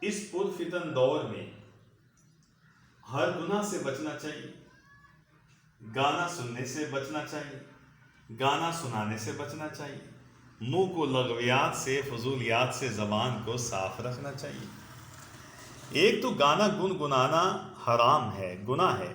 اس پرفتن دور میں ہر گناہ سے بچنا چاہیے، گانا سننے سے بچنا چاہیے، گانا سنانے سے بچنا چاہیے، منہ کو لغویات سے، فضولیات سے زبان کو صاف رکھنا چاہیے۔ ایک تو گانا گنگنانا حرام ہے، گناہ ہے۔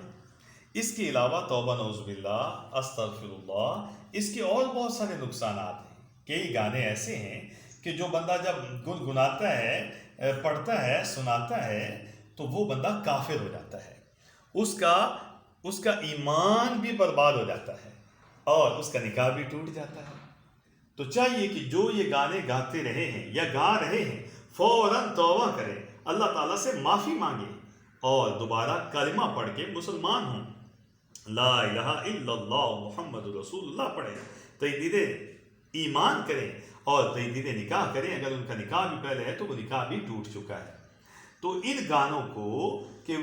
اس کے علاوہ توبہ نعوذ باللہ، استغفر اللہ، اس کے اور بہت سارے نقصانات ہیں۔ کئی گانے ایسے ہیں کہ جو بندہ جب گنگناتا ہے، پڑھتا ہے، سناتا ہے تو وہ بندہ کافر ہو جاتا ہے، اس کا ایمان بھی برباد ہو جاتا ہے اور اس کا نکاح بھی ٹوٹ جاتا ہے۔ تو چاہیے کہ جو یہ گانے گاتے رہے ہیں یا گا رہے ہیں فوراً توبہ کریں، اللہ تعالیٰ سے معافی مانگیں اور دوبارہ کلمہ پڑھ کے مسلمان ہوں، لا الہ الا اللہ محمد رسول اللہ پڑھیں، تجدید ایمان کریں اور تجدید نکاح کریں۔ اگر ان کا نکاح بھی پہلے ہے تو وہ نکاح بھی ٹوٹ چکا ہے۔ تو ان گانوں کو، کہ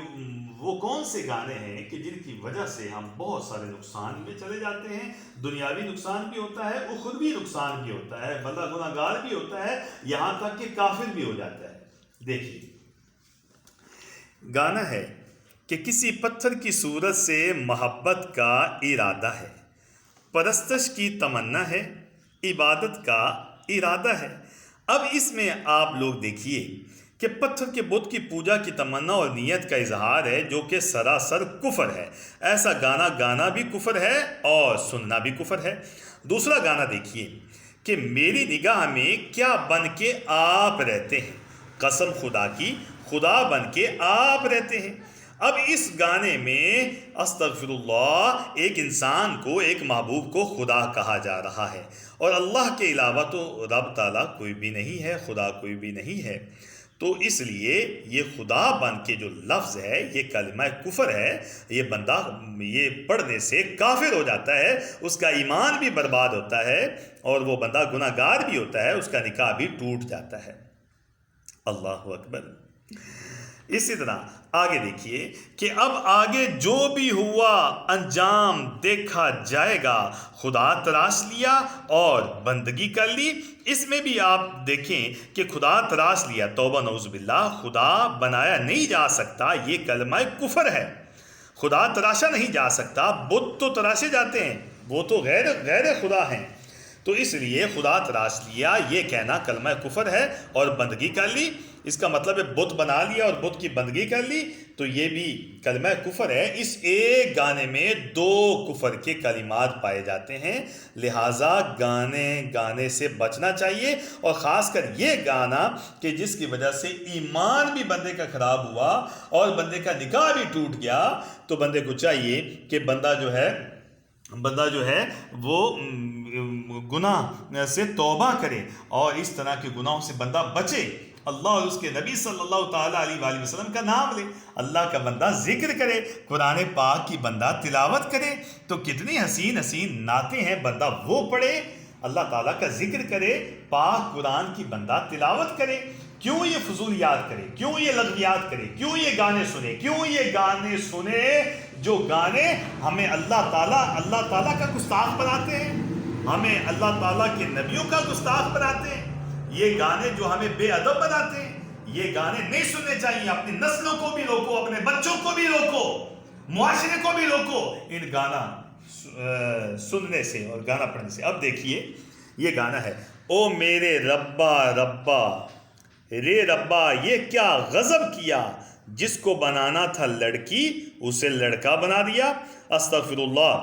وہ کون سے گانے ہیں کہ جن کی وجہ سے ہم بہت سارے نقصان میں چلے جاتے ہیں، دنیاوی نقصان بھی ہوتا ہے، اخروی نقصان بھی ہوتا ہے، بندہ گناہ گار بھی ہوتا ہے، یہاں تک کہ کافر بھی ہو جاتا ہے۔ دیکھیے، گانا ہے کہ کسی پتھر کی صورت سے محبت کا ارادہ ہے، پرستش کی تمنا ہے، عبادت کا ارادہ ہے۔ اب اس میں آپ لوگ دیکھیے کہ پتھر کے بت کی پوجا کی تمنا اور نیت کا اظہار ہے، جو کہ سراسر کفر ہے۔ ایسا گانا گانا بھی کفر ہے اور سننا بھی کفر ہے۔ دوسرا گانا دیکھیے کہ میری نگاہ میں کیا بن کے آپ رہتے ہیں، قسم خدا کی خدا بن کے آپ رہتے ہیں۔ اب اس گانے میں استغفر اللہ، ایک انسان کو، ایک محبوب کو خدا کہا جا رہا ہے، اور اللہ کے علاوہ تو رب تعالیٰ کوئی بھی نہیں ہے، خدا کوئی بھی نہیں ہے۔ تو اس لیے یہ خدا بن کے جو لفظ ہے، یہ کلمہ کفر ہے۔ یہ بندہ یہ پڑھنے سے کافر ہو جاتا ہے، اس کا ایمان بھی برباد ہوتا ہے اور وہ بندہ گناہ گار بھی ہوتا ہے، اس کا نکاح بھی ٹوٹ جاتا ہے۔ اللہ اکبر۔ اسی طرح آگے دیکھیے کہ اب آگے جو بھی ہوا انجام دیکھا جائے گا، خدا تراش لیا اور بندگی کر لی۔ اس میں بھی آپ دیکھیں کہ خدا تراش لیا، توبہ نعوذ باللہ، خدا بنایا نہیں جا سکتا، یہ کلمہ کفر ہے۔ خدا تراشا نہیں جا سکتا، بت تو تراشے جاتے ہیں، وہ تو غیر خدا ہیں۔ تو اس لیے خدا تراش لیا، یہ کہنا کلمہ کفر ہے، اور بندگی کر لی، اس کا مطلب ہے بت بنا لیا اور بت کی بندگی کر لی، تو یہ بھی کلمہ کفر ہے۔ اس ایک گانے میں دو کفر کے کلمات پائے جاتے ہیں، لہٰذا گانے سے بچنا چاہیے، اور خاص کر یہ گانا کہ جس کی وجہ سے ایمان بھی بندے کا خراب ہوا اور بندے کا نکاح بھی ٹوٹ گیا، تو بندے کو چاہیے کہ بندہ جو ہے وہ گناہ سے توبہ کرے اور اس طرح کے گناہوں سے بندہ بچے، اللہ اور اس کے نبی صلی اللہ تعالیٰ علیہ وآلہ وسلم کا نام لے، اللہ کا بندہ ذکر کرے، قرآن پاک کی بندہ تلاوت کرے۔ تو کتنی حسین حسین نعتیں ہیں، بندہ وہ پڑھے، اللہ تعالیٰ کا ذکر کرے، پاک قرآن کی بندہ تلاوت کرے۔ کیوں یہ فضولیات کرے، کیوں یہ لغویات کرے، کیوں یہ گانے سنے، کیوں یہ گانے سنے جو گانے ہمیں اللہ تعالیٰ کا گستاخ بناتے ہیں، ہمیں اللہ تعالیٰ کے نبیوں کا گستاخ بناتے ہیں، یہ گانے جو ہمیں بے ادب بناتے ہیں۔ یہ گانے نہیں سننے چاہیے۔ اپنی نسلوں کو بھی روکو، اپنے بچوں کو بھی روکو، معاشرے کو بھی روکو ان گانا سننے سے اور گانا پڑھنے سے۔ اب دیکھیے یہ گانا ہے، او میرے ربا ربا رے ربا، یہ کیا غضب کیا، جس کو بنانا تھا لڑکی اسے لڑکا بنا دیا۔ استغفر اللہ۔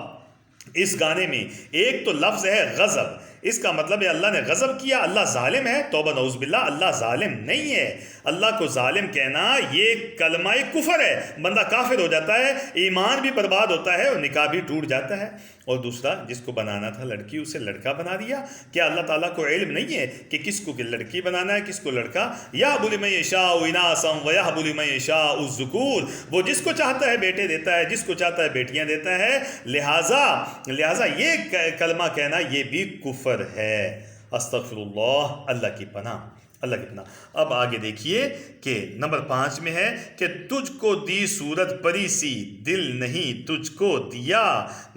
اس گانے میں ایک تو لفظ ہے غضب، اس کا مطلب ہے اللہ نے غضب کیا، اللہ ظالم ہے۔ توبہ نعوذ باللہ، اللہ ظالم نہیں ہے۔ اللہ کو ظالم کہنا یہ کلمہ کفر ہے، بندہ کافر ہو جاتا ہے، ایمان بھی برباد ہوتا ہے اور نکاح بھی ٹوٹ جاتا ہے۔ اور دوسرا، جس کو بنانا تھا لڑکی اسے لڑکا بنا دیا۔ کیا اللہ تعالیٰ کو علم نہیں ہے کہ کس کو لڑکی بنانا ہے، کس کو لڑکا؟ یَهْبُ لِمَن يَشَاءُ إِنَاثًا وَيَهْبُ لِمَن يَشَاءُ الذُّكُورَ، وہ جس کو چاہتا ہے بیٹے دیتا ہے، جس کو چاہتا ہے بیٹیاں دیتا ہے۔ لہٰذا یہ کلمہ کہنا یہ بھی کفر ہے۔ استغفر اللہ، اللہ کی پناہ۔ اللہ کی پناہ۔ اب آگے دیکھیے کہ نمبر 5 میں ہے کہ تجھ کو دی صورت پری سی، دل نہیں تجھ کو دیا،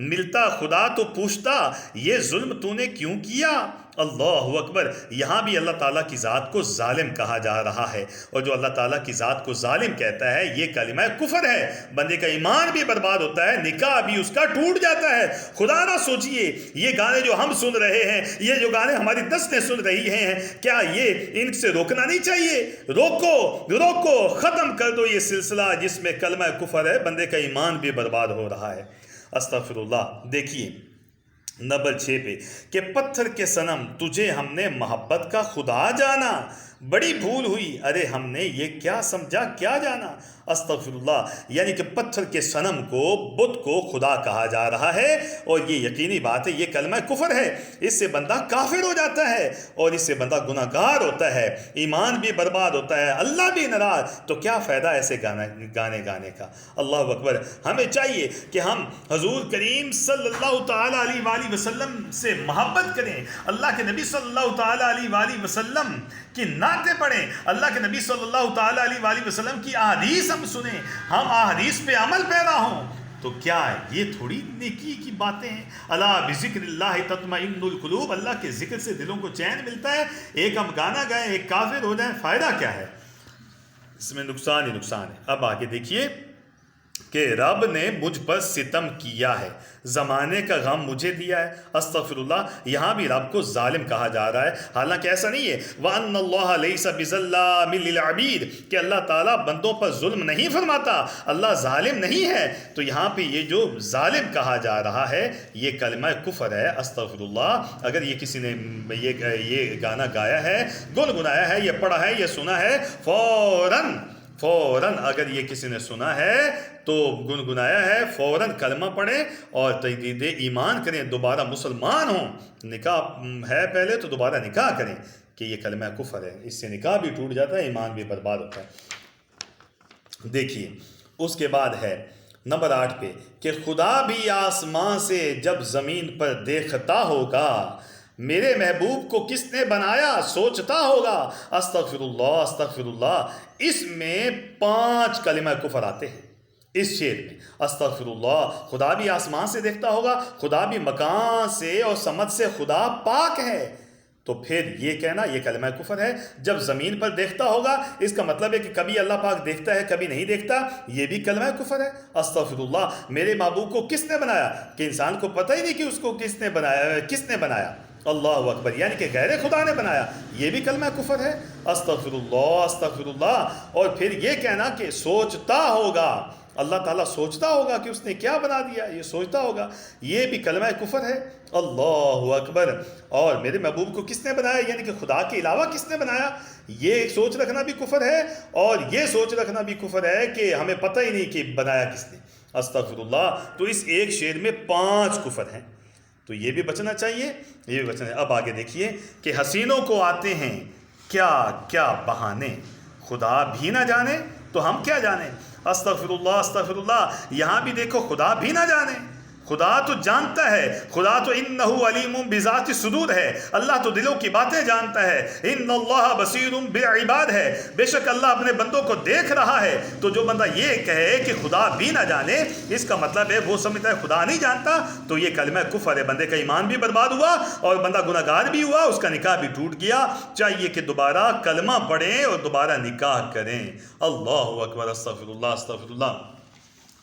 ملتا خدا تو پوچھتا یہ ظلم تو نے کیوں کیا۔ اللہ اکبر، یہاں بھی اللہ تعالیٰ کی ذات کو ظالم کہا جا رہا ہے، اور جو اللہ تعالیٰ کی ذات کو ظالم کہتا ہے یہ کلمہ کفر ہے، بندے کا ایمان بھی برباد ہوتا ہے، نکاح بھی اس کا ٹوٹ جاتا ہے۔ خدا نہ سوچئے یہ گانے جو ہم سن رہے ہیں، یہ جو گانے ہماری نسلیں سن رہی ہیں، کیا یہ ان سے روکنا نہیں چاہیے؟ روکو، ختم کر دو یہ سلسلہ جس میں کلمہ کفر ہے، بندے کا ایمان بھی برباد ہو رہا ہے۔ استغفر اللہ۔ دیکھیے نمبر 6 پہ کہ پتھر کے صنم تجھے ہم نے محبت کا خدا جانا، بڑی بھول ہوئی، ارے ہم نے یہ کیا سمجھا کیا جانا۔ استغفر اللہ، یعنی کہ پتھر کے صنم کو، بت کو خدا کہا جا رہا ہے، اور یہ یقینی بات ہے یہ کلمہ کفر ہے، اس سے بندہ کافر ہو جاتا ہے، اور اس سے بندہ گناہ گار ہوتا ہے، ایمان بھی برباد ہوتا ہے، اللہ بھی ناراض، تو کیا فائدہ ایسے گانے گانے کا۔ اللہ اکبر، ہمیں چاہیے کہ ہم حضور کریم صلی اللہ تعالیٰ علیہ وآلہ وسلم سے محبت کریں، اللہ کے نبی صلی اللہ تعالیٰ علیہ وآلہ وسلم کی نعتیں پڑھیں، اللہ کے نبی صلی اللہ تعالیٰ علیہ وآلہ وسلم کی احادیث ہم سنیں، ہم احادیث پہ عمل پیرا ہوں، تو کیا ہے یہ تھوڑی نیکی کی باتیں ہیں؟ الا بذکر اللہ تطمئن القلوب، اللہ کے ذکر سے دلوں کو چین ملتا ہے۔ ایک ہم گانا گائیں، ایک کافر ہو جائیں، فائدہ کیا ہے؟ اس میں نقصان ہی نقصان ہے۔ اب آگے دیکھیے کہ رب نے مجھ پر ستم کیا ہے، زمانے کا غم مجھے دیا ہے۔ استغفر اللہ، یہاں بھی رب کو ظالم کہا جا رہا ہے، حالانکہ ایسا نہیں ہے۔ وَأَنَّ اللَّهَ لَيْسَ بِظَلَّامٍ لِّلْعَبِيدِ، کہ اللہ تعالیٰ بندوں پر ظلم نہیں فرماتا، اللہ ظالم نہیں ہے۔ تو یہاں پہ یہ جو ظالم کہا جا رہا ہے یہ کلمہ کفر ہے۔ استغفر اللہ، اگر یہ کسی نے یہ گانا گایا ہے، گنگنایا ہے، یہ پڑھا ہے، یہ سنا ہے، فوراً اگر یہ کسی نے سنا ہے تو گنگنایا ہے، فوراً کلمہ پڑھیں اور تجدید ایمان کریں، دوبارہ مسلمان ہوں۔ نکاح ہے پہلے تو دوبارہ نکاح کریں کہ یہ کلمہ کفر ہے، اس سے نکاح بھی ٹوٹ جاتا ہے، ایمان بھی برباد ہوتا ہے۔ دیکھیے اس کے بعد ہے نمبر 8 پہ کہ خدا بھی آسمان سے جب زمین پر دیکھتا ہوگا، میرے محبوب کو کس نے بنایا سوچتا ہوگا۔ استغفر اللہ، اس میں 5 کلمہ کفر آتے ہیں اس شعر میں۔ استغفر اللہ، خدا بھی آسمان سے دیکھتا ہوگا، خدا بھی مکان سے اور سمت سے خدا پاک ہے، تو پھر یہ کہنا یہ کلمہ کفر ہے۔ جب زمین پر دیکھتا ہوگا، اس کا مطلب ہے کہ کبھی اللہ پاک دیکھتا ہے کبھی نہیں دیکھتا، یہ بھی کلمہ کفر ہے۔ استغفر اللہ، میرے محبوب کو کس نے بنایا، کہ انسان کو پتہ ہی نہیں کہ اس کو کس نے بنایا۔ اللہ اکبر، یعنی کہ غیر خدا نے بنایا، یہ بھی کلمہ کفر ہے۔ استغفر اللہ، اور پھر یہ کہنا کہ سوچتا ہوگا، اللہ تعالیٰ سوچتا ہوگا کہ اس نے کیا بنا دیا، یہ سوچتا ہوگا، یہ بھی کلمہ کفر ہے۔ اللہ اکبر، اور میرے محبوب کو کس نے بنایا، یعنی کہ خدا کے علاوہ کس نے بنایا، یہ سوچ رکھنا بھی کفر ہے، اور یہ سوچ رکھنا بھی کفر ہے کہ ہمیں پتہ ہی نہیں کہ بنایا کس نے۔ استغفر اللہ، تو اس ایک شعر میں 5 کفر ہیں، تو یہ بھی بچنا چاہیے، یہ بھی بچنا ہے۔ اب آگے دیکھیے کہ حسینوں کو آتے ہیں کیا کیا بہانے، خدا بھی نہ جانے تو ہم کیا جانیں۔ استغفر اللہ، یہاں بھی دیکھو خدا بھی نہ جانے، خدا تو جانتا ہے، خدا تو انہ علیم بذات الصدور ہے، اللہ تو دلوں کی باتیں جانتا ہے، ان اللہ بصیر بالعباد ہے، بے شک اللہ اپنے بندوں کو دیکھ رہا ہے۔ تو جو بندہ یہ کہے کہ خدا بھی نہ جانے، اس کا مطلب ہے وہ سمجھتا ہے خدا نہیں جانتا، تو یہ کلمہ کفر ہے، بندے کا ایمان بھی برباد ہوا اور بندہ گناہ گار بھی ہوا، اس کا نکاح بھی ٹوٹ گیا۔ چاہیے کہ دوبارہ کلمہ پڑھیں اور دوبارہ نکاح کریں۔ اللہ اکبر، استغفر اللہ۔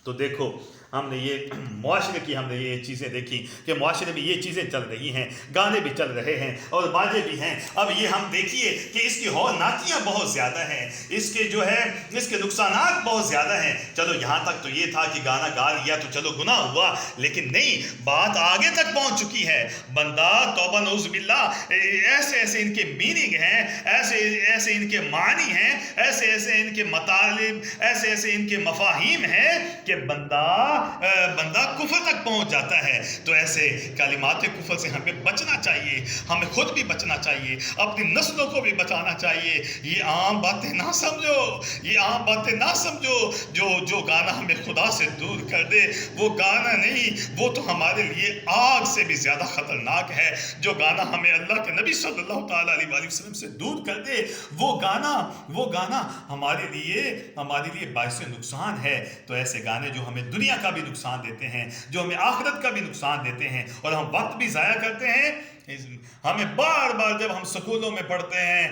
تو دیکھو ہم نے یہ معاشرے کی یہ چیزیں دیکھی کہ معاشرے میں یہ چیزیں چل رہی ہیں، گانے بھی چل رہے ہیں اور باجے بھی ہیں۔ اب یہ ہم دیکھیے کہ اس کی ہولناکیاں بہت زیادہ ہیں، اس کے نقصانات بہت زیادہ ہیں۔ چلو یہاں تک تو یہ تھا کہ گانا گا لیا تو چلو گناہ ہوا، لیکن نہیں، بات آگے تک پہنچ چکی ہے۔ بندہ توبہ نعوذ باللہ، ایسے ان کے میننگ ہیں، ایسے ان کے معنی ہیں، ایسے ان کے مطالب، ایسے ان کے مفاہیم ہیں کہ بندہ بندہ کفر تک پہنچ جاتا ہے. تو ایسے کلمات کفر سے ہمیں بچنا چاہیے، ہمیں خود بھی بچنا چاہیے، اپنی نسلوں کو بھی بچانا چاہیے. یہ عام باتیں نہ سمجھو، یہ عام باتیں نہ سمجھو. جو گانا ہمیں خدا سے دور کر دے وہ گانا نہیں، وہ تو ہمارے لیے آگ سے بھی زیادہ خطرناک ہے. جو گانا ہمیں اللہ کے نبی صلی اللہ تعالیٰ علیہ وآلہ وسلم سے دور کر دے وہ گانا ہمارے لیے باعث نقصان ہے. تو ایسے گانے جو ہمیں دنیا کا بھی نقصان دیتے ہیں، جو ہمیں آخرت کا بھی نقصان دیتے ہیں، اور ہم وقت بھی ضائع کرتے ہیں. ہمیں بار بار جب ہم سکولوں میں پڑھتے ہیں،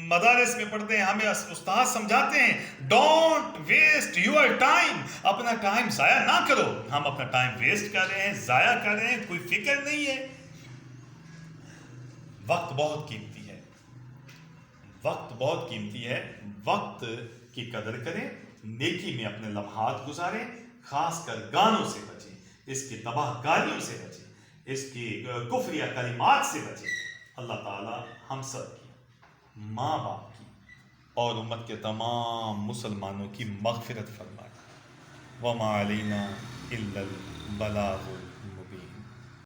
مدارس میں پڑھتے ہیں، ہمیں استاد سمجھاتے ہیں ڈونٹ ویسٹ یور ٹائم، اپنا ٹائم ضائع نہ کرو. ہم اپنا ٹائم ویسٹ کر رہے ہیں، ضائع کر رہے ہیں، کوئی فکر نہیں ہے. وقت بہت قیمتی ہے، وقت بہت قیمتی ہے. وقت کی قدر کریں، نیکی میں اپنے لمحات گزاریں، خاص کر گانوں سے بچیں، اس کی تباہ کاریوں سے بچیں، اس کی کفریہ کلمات سے بچیں. اللہ تعالی ہم سب کی، ماں باپ کی اور امت کے تمام مسلمانوں کی مغفرت فرمائے. وما علینا الا البلاغ